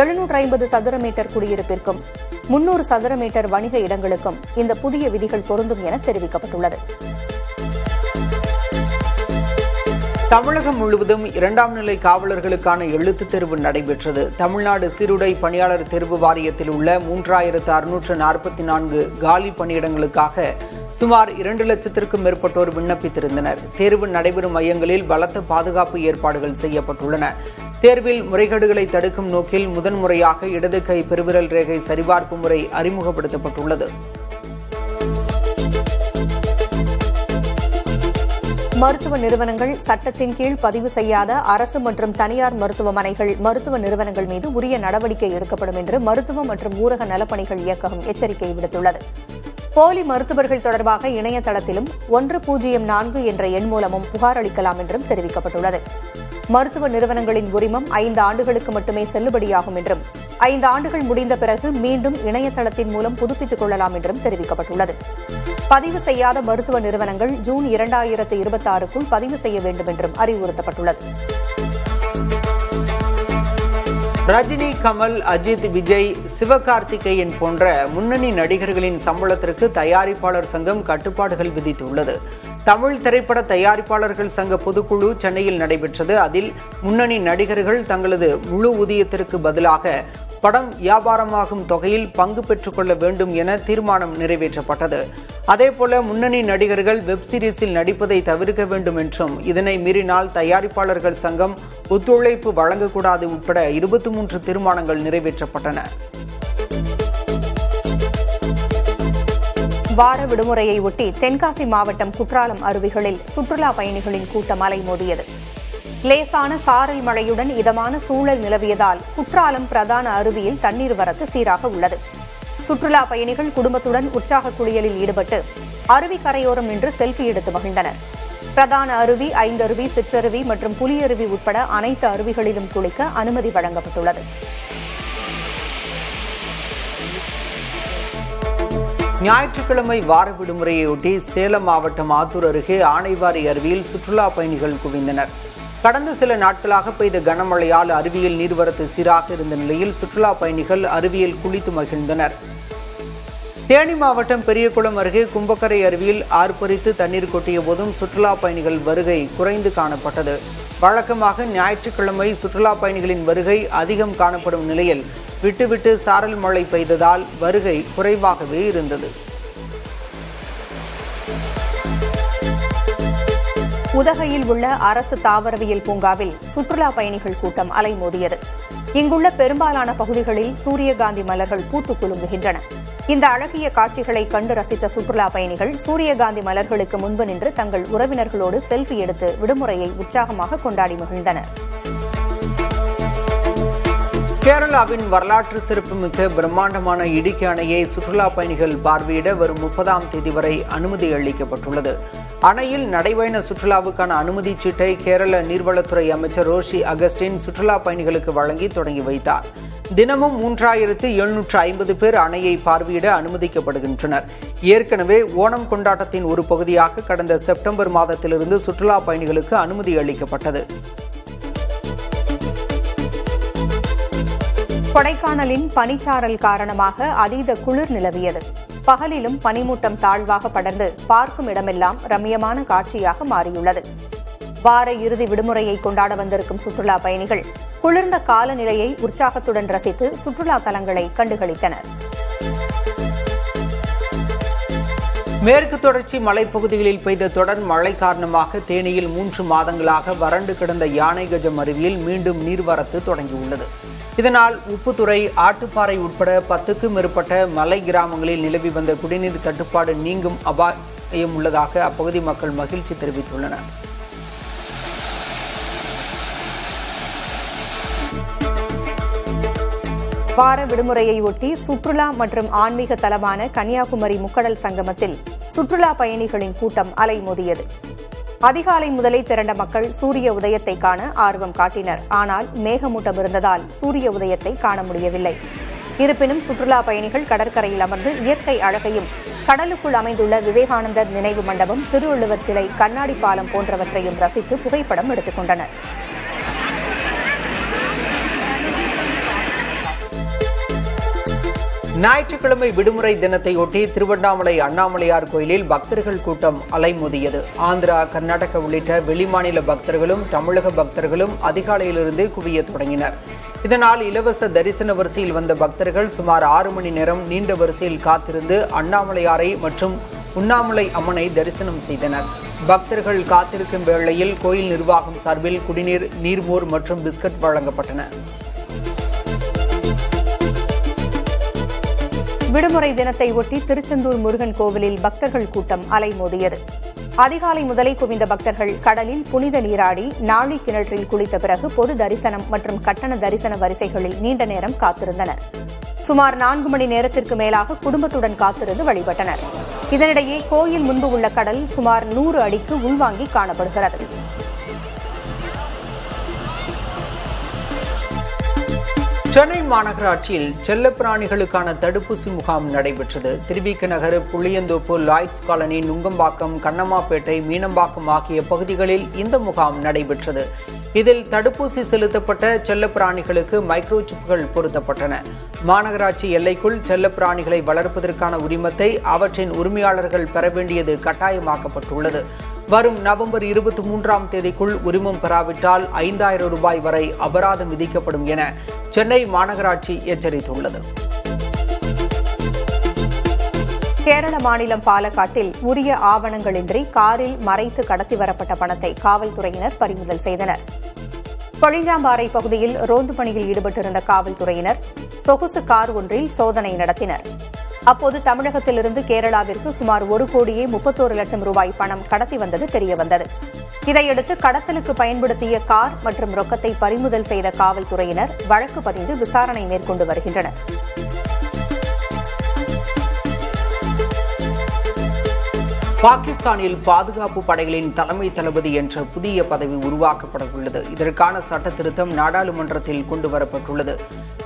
750 சதுர மீட்டர் குடியிருப்பிற்கும் 300 சதுர மீட்டர் வணிக இடங்களுக்கும் இந்த புதிய விதிகள் பொருந்தும் என தெரிவிக்கப்பட்டுள்ளது. தமிழகம் முழுவதும் 2ஆம் நிலை காவலர்களுக்கான எழுத்துத் தேர்வு நடைபெற்றது. தமிழ்நாடு சீருடை பணியாளர் தேர்வு வாரியத்தில் உள்ள 3644 காலி பணியிடங்களுக்காக சுமார் 2 லட்சத்திற்கும் மேற்பட்டோர் விண்ணப்பித்திருந்தனர். தேர்வு நடைபெறும் மையங்களில் பலத்த பாதுகாப்பு ஏற்பாடுகள் செய்யப்பட்டுள்ளன. தேர்வில் முறைகேடுகளை தடுக்கும் நோக்கில் முதன்முறையாக இடது கை பெருவிரல் ரேகை சரிபார்ப்பு முறை அறிமுகப்படுத்தப்பட்டுள்ளது. மருத்துவ நிறுவனங்கள் சட்டத்தின் கீழ் பதிவு செய்யாத அரசு மற்றும் தனியார் மருத்துவமனைகள், மருத்துவ நிறுவனங்கள் மீது உரிய நடவடிக்கை எடுக்கப்படும் என்று மருத்துவ மற்றும் ஊரக நலப்பணிகள் இயக்ககம் எச்சரிக்கை விடுத்துள்ளது. போலி மருத்துவர்கள் தொடர்பாக இணையதளத்திலும் 104 என்ற எண் மூலமும் புகார் அளிக்கலாம் என்றும் தெரிவிக்கப்பட்டுள்ளது. மருத்துவ நிறுவனங்களின் உரிமம் 5 ஆண்டுகளுக்கு மட்டுமே செல்லுபடியாகும் என்றும் 5 ஆண்டுகள் முடிந்த பிறகு மீண்டும் இணையதளத்தின் மூலம் புதுப்பித்துக் கொள்ளலாம் என்றும் தெரிவிக்கப்பட்டுள்ளது. பதிவு செய்யாத மருத்துவ நிறுவனங்கள் ஜூன் 2026க்குள் பதிவு செய்ய வேண்டும் என்றும் அறிவுறுத்தப்பட்டுள்ளது. ரஜினி, கமல், அஜித், விஜய், சிவகார்த்திகேயன் போன்ற முன்னணி நடிகர்களின் சம்பளத்திற்கு தயாரிப்பாளர் சங்கம் கட்டுப்பாடுகள் விதித்துள்ளது. தமிழ் திரைப்பட தயாரிப்பாளர்கள் சங்க பொதுக்குழு சென்னையில் நடைபெற்றது. அதில் முன்னணி நடிகர்கள் தங்களது முழு ஊதியத்திற்கு பதிலாக படம் வியாபாரமாகும் தொகையில் பங்கு பெற்றுக் கொள்ள வேண்டும் என தீர்மானம் நிறைவேற்றப்பட்டது. அதேபோல முன்னணி நடிகர்கள் வெப் சீரிஸில் நடிப்பதை தவிர்க்க வேண்டும் என்றும், இதனை மீறினால் தயாரிப்பாளர்கள் சங்கம் ஒத்துழைப்பு வழங்கக்கூடாது உட்பட 23 தீர்மானங்கள் நிறைவேற்றப்பட்டன. வார விடுமுறையை ஒட்டி தென்காசி மாவட்டம் குற்றாலம் அருவிகளில் சுற்றுலா பயணிகளின் கூட்டம் அலைமோதியது. லேசான சாரல் மழையுடன் இதமான சூழல் நிலவியதால் குற்றாலம் பிரதான அருவியில் தண்ணீர் வரத்து சீராக உள்ளது. சுற்றுலா பயணிகள் குடும்பத்துடன் உற்சாக குளியலில் ஈடுபட்டு அருவி கரையோரம் நின்று செல்ஃபி எடுத்து மகிழ்ந்தனர். பிரதான அருவி, ஐந்தருவி, சிற்றருவி மற்றும் புலியருவி உட்பட அனைத்து அருவிகளிலும் குளிக்க அனுமதி வழங்கப்பட்டுள்ளது. ஞாயிற்றுக்கிழமை வார விடுமுறையொட்டி சேலம் மாவட்டம் ஆத்தூர் அருகே ஆனைவாரி அருவியில் சுற்றுலா பயணிகள் குவிந்தனர். கடந்த சில நாட்களாக பெய்த கனமழையால் அருவியில் நீர்வரத்து சீராக இருந்த நிலையில் சுற்றுலா பயணிகள் அருவியில் குளித்து மகிழ்ந்தனர். தேனி மாவட்டம் பெரியகுளம் அருகே கும்பக்கரை அருவியில் ஆர்ப்பரித்து தண்ணீர் கொட்டிய போதும் சுற்றுலா பயணிகள் வருகை குறைந்து காணப்பட்டது. வழக்கமாக ஞாயிற்றுக்கிழமை சுற்றுலா பயணிகளின் வருகை அதிகம் காணப்படும் நிலையில் விட்டுவிட்டு சாரல் மழை பெய்ததால் வருகை குறைவாகவே இருந்தது. உதகையில் உள்ள அரசு தாவரவியல் பூங்காவில் சுற்றுலா பயணிகள் கூட்டம் அலைமோதியது. இங்குள்ள பெரும்பாலான பகுதிகளில் சூரியகாந்தி மலர்கள் பூத்து குலுங்குகின்றன. இந்த அழகிய காட்சிகளை கண்டு ரசித்த சுற்றுலா பயணிகள் சூரியகாந்தி மலர்களுக்கு முன்பு நின்று தங்கள் உறவினர்களோடு செல்ஃபி எடுத்து விடுமுறையை உற்சாகமாக கொண்டாடி மகிழ்ந்தனர். கேரளாவின் வரலாற்று சிறப்புமிக்க பிரம்மாண்டமான இடுக்கி அணையை சுற்றுலா பயணிகள் பார்வையிட வரும் 30ஆம் தேதி வரை அனுமதி அளிக்கப்பட்டுள்ளது. அணையில் நடைபயண சுற்றுலாவுக்கான அனுமதி சீட்டை கேரள நீர்வளத்துறை அமைச்சர் ரோஷி அகஸ்டின் சுற்றுலா பயணிகளுக்கு வழங்கி தொடங்கி வைத்தார். தினமும் 3750 பேர் அணையை பார்வையிட அனுமதிக்கப்படுகின்றனர். ஏற்கனவே ஓணம் கொண்டாட்டத்தின் ஒரு பகுதியாக கடந்த செப்டம்பர் மாதத்திலிருந்து சுற்றுலா பயணிகளுக்கு அனுமதி அளிக்கப்பட்டது. கொடைக்கானலின் பனிச்சாரல் காரணமாக அதீத குளிர் நிலவியது. பகலிலும் பனிமூட்டம் தாழ்வாக படர்ந்து பார்க்கும் இடமெல்லாம் ரம்மியமான காட்சியாக மாறியுள்ளது. வார இறுதி விடுமுறையை கொண்டாட வந்திருக்கும் சுற்றுலா பயணிகள் குளிர்ந்த காலநிலையை உற்சாகத்துடன் ரசித்து சுற்றுலா தலங்களை கண்டுகளித்தனர். மேற்கு தொடர்ச்சி மலைப்பகுதிகளில் பெய்த தொடர் மழை காரணமாக தேனியில் 3 மாதங்களாக வறண்டு கிடந்த யானை கஜம் அருவியில் மீண்டும் நீர்வரத்து தொடங்கியுள்ளது. இதனால் உப்புத்துறை, ஆட்டுப்பாறை உட்பட 10க்கும் மேற்பட்ட மலை கிராமங்களில் நிலவி வந்த குடிநீர் தட்டுப்பாடு நீங்கும் அபாயம் உள்ளதாக அப்பகுதி மக்கள் மகிழ்ச்சி தெரிவித்துள்ளனர். வார விடுமுறையை ஒட்டி சுற்றுலா மற்றும் ஆன்மீக தலமான கன்னியாகுமரி முக்கடல் சங்கமத்தில் சுற்றுலா பயணிகளின் கூட்டம் அலைமோதியது. அதிகாலை முதலே திரண்ட மக்கள் சூரிய உதயத்தை காண ஆர்வம் காட்டினர். ஆனால் மேகமூட்டம் இருந்ததால் சூரிய உதயத்தை காண முடியவில்லை. இருப்பினும் சுற்றுலா பயணிகள் கடற்கரையில் அமர்ந்து இயற்கை அழகையும், கடலுக்குள் அமைந்துள்ள விவேகானந்தர் நினைவு மண்டபம், திருவள்ளுவர் சிலை, கண்ணாடி பாலம் போன்றவற்றையும் ரசித்து புகைப்படம் எடுத்துக் கொண்டனர். ஞாயிற்றுக்கிழமை விடுமுறை தினத்தையொட்டி திருவண்ணாமலை அண்ணாமலையார் கோயிலில் பக்தர்கள் கூட்டம் அலைமோதியது. ஆந்திரா, கர்நாடகா உள்ளிட்ட வெளிமாநில பக்தர்களும் தமிழக பக்தர்களும் அதிகாலையிலிருந்து குவிய தொடங்கினர். இதனால் இலவச தரிசன வரிசையில் வந்த பக்தர்கள் சுமார் 6 மணி நேரம் நீண்ட வரிசையில் காத்திருந்து அண்ணாமலையாரை மற்றும் உண்ணாமலை அம்மனை தரிசனம் செய்தனர். பக்தர்கள் காத்திருக்கும் வேளையில் கோயில் நிர்வாகம் சார்பில் குடிநீர், நீர்மோர் மற்றும் பிஸ்கட் வழங்கப்பட்டன. விடுமுறை தினத்தை ஒட்டி திருச்செந்தூர் முருகன் கோவிலில் பக்தர்கள் கூட்டம் அலைமோதியது. அதிகாலை முதலே குவிந்த பக்தர்கள் கடலில் புனித நீராடி நாழி கிணற்றில் குளித்த பிறகு பொது தரிசனம் மற்றும் கட்டண தரிசன வரிசைகளில் நீண்ட நேரம் காத்திருந்தனர். சுமார் 4 மணி நேரத்திற்கு மேலாக குடும்பத்துடன் காத்திருந்து வழிபட்டனர். இதனிடையே கோயில் முன்பு உள்ள கடல் சுமார் 100 அடிக்கு உள்வாங்கி காணப்படுகிறது. சென்னை மாநகராட்சியில் செல்லப்பிராணிகளுக்கான தடுப்பூசி முகாம் நடைபெற்றது. திருவிக நகர், புளியந்தோப்பு, லாய்ட்ஸ் காலனி, நுங்கம்பாக்கம், கண்ணம்மாப்பேட்டை, மீனம்பாக்கம் ஆகிய பகுதிகளில் இந்த முகாம் நடைபெற்றது. இதில் தடுப்பூசி செலுத்தப்பட்ட செல்லப்பிராணிகளுக்கு மைக்ரோசிப்கள் பொருத்தப்பட்டன. மாநகராட்சி எல்லைக்குள் செல்லப்பிராணிகளை வளர்ப்பதற்கான உரிமத்தை அவற்றின் உரிமையாளர்கள் பெற வேண்டியது கட்டாயமாக்கப்பட்டுள்ளது. வரும் நவம்பர் 23ஆம் தேதிக்குள் உரிமம் பெறாவிட்டால் 5000 ரூபாய் வரை அபராதம் விதிக்கப்படும் என சென்னை மாநகராட்சி எச்சரித்துள்ளது. கேரள மாநிலம் பாலக்காட்டில் உரிய ஆவணங்களின்றி காரில் மறைத்து கடத்தி வரப்பட்ட பணத்தை காவல்துறையினர் பறிமுதல் செய்தனர். கொழிஞ்சாம்பாறை பகுதியில் ரோந்து பணியில் ஈடுபட்டிருந்த காவல்துறையினர் சொகுசு கார் ஒன்றில் சோதனை நடத்தினர். அப்போது தமிழகத்திலிருந்து கேரளாவிற்கு சுமார் 1,31 லட்சம் ரூபாய் பணம் கடத்தி வந்தது தெரியவந்தது. இதையடுத்து கடத்தலுக்கு பயன்படுத்திய கார் மற்றும் ரொக்கத்தை பறிமுதல் செய்த காவல்துறையினர் வழக்கு பதிந்து விசாரணை மேற்கொண்டு வருகின்றனர். பாகிஸ்தானில் பாதுகாப்பு படைகளின் தலைமை தளபதி என்ற புதிய பதவி உருவாக்கப்பட உள்ளது. இதற்கான சட்ட திருத்தம் நாடாளுமன்றத்தில் கொண்டுவரப்பட்டுள்ளது.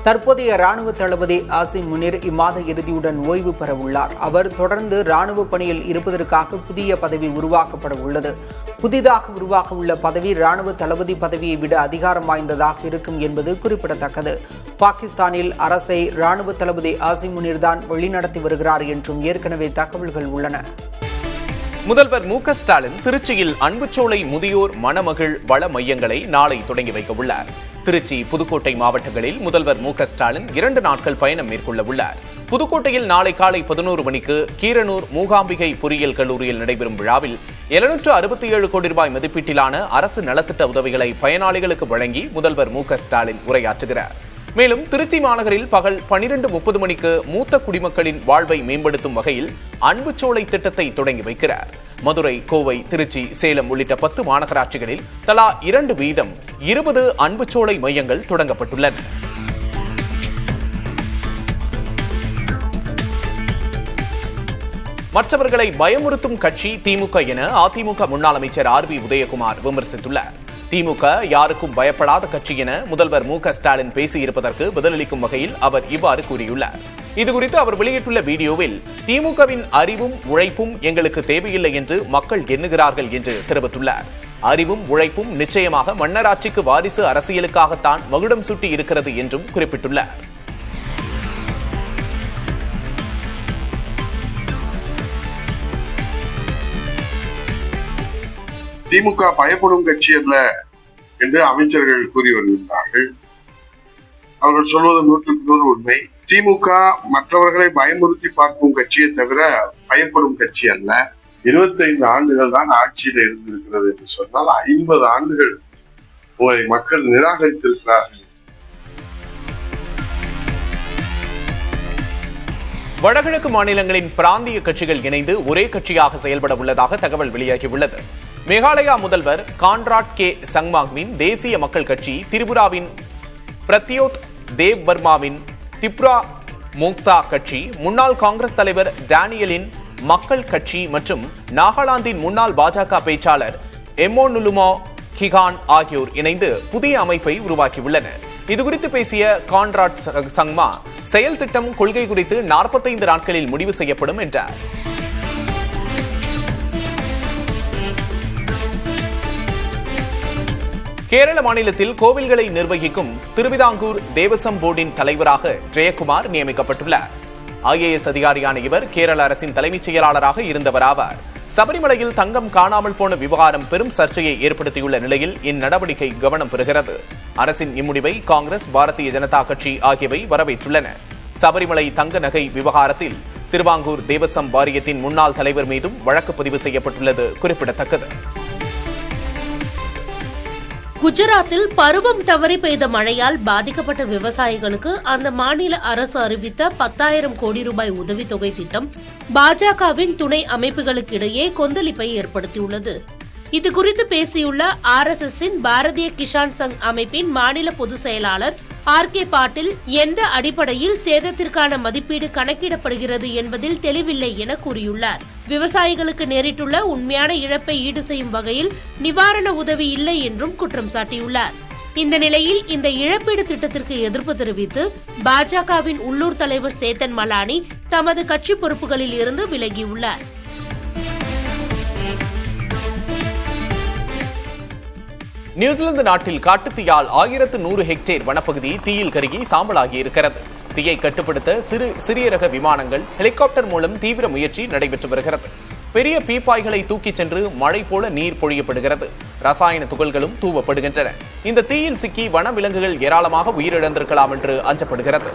தற்போதைய ராணுவ தளபதி ஆசிம் முனிர் இம்மாத இறுதியுடன் ஓய்வு பெற உள்ளார். அவர் தொடர்ந்து ராணுவ பணியில் இருப்பதற்காக புதிய பதவி உருவாக்கப்பட உள்ளது. புதிதாக உருவாக உள்ள பதவி ராணுவ தளபதி பதவியை விட அதிகாரம் வாய்ந்ததாக இருக்கும் என்பது குறிப்பிடத்தக்கது. பாகிஸ்தானில் அரசை ராணுவ தளபதி ஆசிம் முனிர் தான் வழிநடத்தி வருகிறார் என்றும் ஏற்கனவே தகவல்கள் உள்ளன. முதல்வர் மு.க. ஸ்டாலின் திருச்சியில் அன்புச்சோலை முதியோர் மணமகிழ் வள மையங்களை நாளை தொடங்கி வைக்க உள்ளார். திருச்சி, புதுக்கோட்டை மாவட்டங்களில் முதல்வர் மு.க. ஸ்டாலின் 2 நாட்கள் பயணம் மேற்கொள்ள உள்ளார். புதுக்கோட்டையில் நாளை காலை 11 மணிக்கு கீரனூர் மூகாம்பிகை பொறியியல் கல்லூரியில் நடைபெறும் விழாவில் 767 கோடி ரூபாய் மதிப்பீட்டிலான அரசு நலத்திட்ட உதவிகளை பயனாளிகளுக்கு வழங்கி முதல்வர் மு.க. ஸ்டாலின் உரையாற்றுகிறார். மேலும் திருச்சி மாநகரில் பகல் 12:30 மணிக்கு மூத்த குடிமக்களின் வாழ்வை மேம்படுத்தும் வகையில் அன்புச்சோலை திட்டத்தை தொடங்கி வைக்கிறார். மதுரை, கோவை, திருச்சி, சேலம் உள்ளிட்ட 10 மாநகராட்சிகளில் தலா 2 வீதம் 20 அன்புச்சோலை மையங்கள் தொடங்கப்பட்டுள்ளன. மற்றவர்களை பயமுறுத்தும் கட்சி திமுக என அதிமுக முன்னாள் அமைச்சர் ஆர்.பி. உதயகுமார் விமர்சித்துள்ளார். திமுக யாருக்கும் பயப்படாத கட்சி என முதல்வர் மு.க. ஸ்டாலின் பேசியிருப்பதற்கு பதிலளிக்கும் வகையில் அவர் இவ்வாறு கூறியுள்ளார். இதுகுறித்து அவர் வெளியிட்டுள்ள வீடியோவில் திமுகவின் அறிவும் உழைப்பும் எங்களுக்கு தேவையில்லை என்று மக்கள் எண்ணுகிறார்கள் என்று தெரிவித்துள்ளார். அறிவும் உழைப்பும் நிச்சயமாக மன்னராட்சிக்கு வாரிசு அரசியலுக்காகத்தான் மகுடம் சூட்டி இருக்கிறது என்றும் குறிப்பிட்டுள்ளார். திமுக பயப்படும் கட்சி அல்ல என்று அமைச்சர்கள் கூறி வருகின்றார்கள். அவர்கள் சொல்வது 100% உண்மை. திமுக மற்றவர்களை பயமுறுத்தி பார்க்கும் கட்சியை தவிர பயப்படும் கட்சி அல்ல. 25 ஆண்டுகள் தான் ஆட்சியில் இருந்திருக்கிறது என்று சொன்னால் 50 ஆண்டுகள் உங்களை மக்கள் நிராகரித்திருக்கிறார்கள். வடகிழக்கு மாநிலங்களின் பிராந்திய கட்சிகள் இணைந்து ஒரே கட்சியாக செயல்பட உள்ளதாக தகவல் வெளியாகியுள்ளது. மேகாலயா முதல்வர் கான்ராட் கே சங்மாவின் தேசிய மக்கள் கட்சி, திரிபுராவின் பிரத்யோத் தேவ் பர்மாவின் திப்ரா மோக்தா கட்சி, முன்னாள் காங்கிரஸ் தலைவர் டேனியலின் மக்கள் கட்சி மற்றும் நாகாலாந்தின் முன்னாள் பாஜக பேச்சாளர் எமோனுலுமோ கிகான் ஆகியோர் இணைந்து புதிய அமைப்பை உருவாக்கியுள்ளனர். இதுகுறித்து பேசிய கான்ராட் சங்மா, செயல் திட்டம், கொள்கை குறித்து 45 நாட்களில் முடிவு செய்யப்படும் என்றார். கேரள மாநிலத்தில் கோவில்களை நிர்வகிக்கும் திருவிதாங்கூர் தேவசம் போர்டின் தலைவராக ஜெயக்குமார் நியமிக்கப்பட்டுள்ளார். IAS அதிகாரியான இவர் கேரள அரசின் தலைமைச் செயலாளராக இருந்தவராவார். சபரிமலையில் தங்கம் காணாமல் போன விவகாரம் பெரும் சர்ச்சையை ஏற்படுத்தியுள்ள நிலையில் இந்நடவடிக்கை கவனம் பெறுகிறது. அரசின் இம்முடிவை காங்கிரஸ், பாரதிய ஜனதா கட்சி ஆகியவை வரவேற்றுள்ளன. சபரிமலை தங்க நகை விவகாரத்தில் திருவாங்கூர் தேவசம் வாரியத்தின் முன்னாள் தலைவர் மீதும் வழக்கு பதிவு செய்யப்பட்டுள்ளது குறிப்பிடத்தக்கது. குஜராத்தில் பருவம் தவறி பெய்த மழையால் பாதிக்கப்பட்ட விவசாயிகளுக்கு அந்த மாநில அரசு அறிவித்த 10,000 கோடி ரூபாய் உதவித்தொகை திட்டம் பாஜகவின் துணை அமைப்புகளுக்கிடையே கொந்தளிப்பை ஏற்படுத்தியுள்ளது. இதுகுறித்து பேசியுள்ள RSSின் பாரதிய கிசான் சங் அமைப்பின் மாநில பொதுச் செயலாளர் RK பாட்டீல், எந்த அடிப்படையில் சேதத்திற்கான மதிப்பீடு கணக்கிடப்படுகிறது என்பதில் தெளிவில்லை என கூறியுள்ளார். விவசாயிகளுக்கு நேரிட்டுள்ள உண்மையான இழப்பை ஈடு செய்யும் வகையில் நிவாரண உதவி இல்லை என்றும் குற்றம் சாட்டியுள்ளார். இந்த நிலையில் இந்த இழப்பீடு திட்டத்திற்கு எதிர்ப்பு தெரிவித்து பாஜகவின் உள்ளூர் தலைவர் சேத்தன் மலானி தமது கட்சி பொறுப்புகளில் இருந்து விலகியுள்ளார். நியூசிலாந்து நாட்டில் காட்டுத்தீயால் 1100 ஹெக்டேர் வனப்பகுதி தீயில் கருகி சாம்பலாகி இருக்கிறது. தீயை கட்டுப்படுத்த சிறிய ரக விமானங்கள், ஹெலிகாப்டர் மூலம் தீவிர முயற்சி நடைபெற்று வருகிறது. பெரிய பீப்பாய்களை தூக்கிச் சென்று மழை போல நீர் பொழியப்படுகிறது. ரசாயன துகள்களும் தூவப்படுகின்றன. இந்த தீயில் சிக்கி வனவிலங்குகள் ஏராளமாக உயிரிழந்திருக்கலாம் என்று அஞ்சப்படுகிறது.